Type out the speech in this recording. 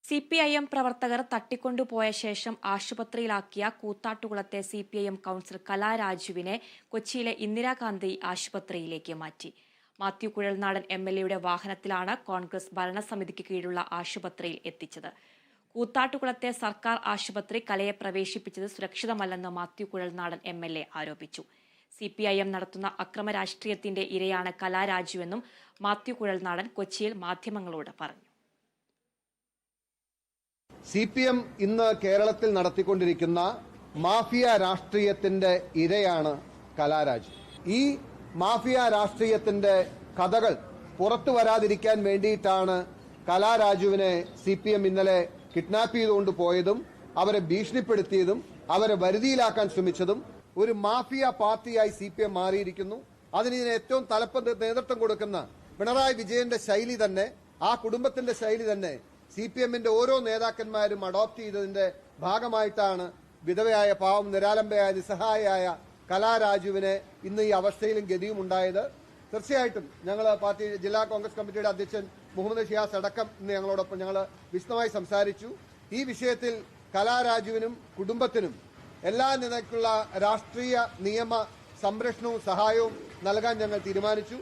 CPIM പ്രവർത്തകർ തട്ടിക്കൊണ്ടുപോയ ശേഷം ആശുപത്രിയിലാക്കിയ കൂത്താട്ടുകുളത്തെ CPIM കൗൺസിലർ കലാരാജുവിനെ കൊച്ചിയിലെ ഇന്ദിരാഗാന്ധി ആശുപത്രിയിലേക്ക് മാറ്റി. മാത്യു കുഴൽനാടൻ MLAയുടെ വാഹനത്തിലാണ് കോൺഗ്രസ് ഭരണസമിതിക്ക് കീഴിലുള്ള ആശുപത്രിയിൽ എത്തിച്ചത്. കൂത്താട്ടുകുളത്തെ സർക്കാർ ആശുപത്രി കലയെ പ്രവേശിപ്പിച്ചത് സുരക്ഷിതമല്ലെന്ന് മാത്യു കുഴൽനാടൻ MLA ആരോപിച്ചു. CPIM നടത്തുന്ന അക്രമ രാഷ്ട്രീയത്തിന്റെ ഇരയാണ് കലാരാജുവെന്നും മാത്യു കുഴൽനാടൻ കൊച്ചിയിൽ മാധ്യമങ്ങളോട് പറഞ്ഞു. CPM ഇന്ന് കേരളത്തിൽ നടത്തിക്കൊണ്ടിരിക്കുന്ന മാഫിയ രാഷ്ട്രീയത്തിന്റെ ഇരയാണ് കലാരാജു. ഈ മാഫിയ രാഷ്ട്രീയത്തിന്റെ കഥകൾ പുറത്തു വരാതിരിക്കാൻ വേണ്ടിയിട്ടാണ് കലാരാജുവിനെ CPM ഇന്നലെ കിഡ്നാപ്പ് ചെയ്തുകൊണ്ട് പോയതും അവരെ ഭീഷണിപ്പെടുത്തിയതും അവരെ വരുതിയിലാക്കാൻ ശ്രമിച്ചതും. ഒരു മാഫിയ പാർട്ടിയായി CPM മാറിയിരിക്കുന്നു. അതിന് ഏറ്റവും തലപ്പത്ത് നേതൃത്വം കൊടുക്കുന്ന പിണറായി വിജയന്റെ ശൈലി തന്നെ, ആ കുടുംബത്തിന്റെ ശൈലി തന്നെ CPMന്റെ ഓരോ നേതാക്കന്മാരും അഡോപ്റ്റ് ചെയ്തതിന്റെ ഭാഗമായിട്ടാണ് വിധവയായ പാവം നിരാലംബയായ നിസ്സഹായയായ കലാരാജുവിനെ ഇന്ന് ഈ അവസ്ഥയിലും ഗതിയും ഉണ്ടായത്. തീർച്ചയായിട്ടും ഞങ്ങൾ പാർട്ടി ജില്ലാ കോൺഗ്രസ് കമ്മിറ്റിയുടെ അധ്യക്ഷൻ മുഹമ്മദ് ഷിയാസ് അടക്കം ഇന്ന് ഞങ്ങളോടൊപ്പം ഞങ്ങൾ വിശദമായി സംസാരിച്ചു. ഈ വിഷയത്തിൽ കലാരാജുവിനും കുടുംബത്തിനും എല്ലാ നിലയ്ക്കുള്ള രാഷ്ട്രീയ നിയമ സംരക്ഷണവും സഹായവും നൽകാൻ ഞങ്ങൾ തീരുമാനിച്ചു.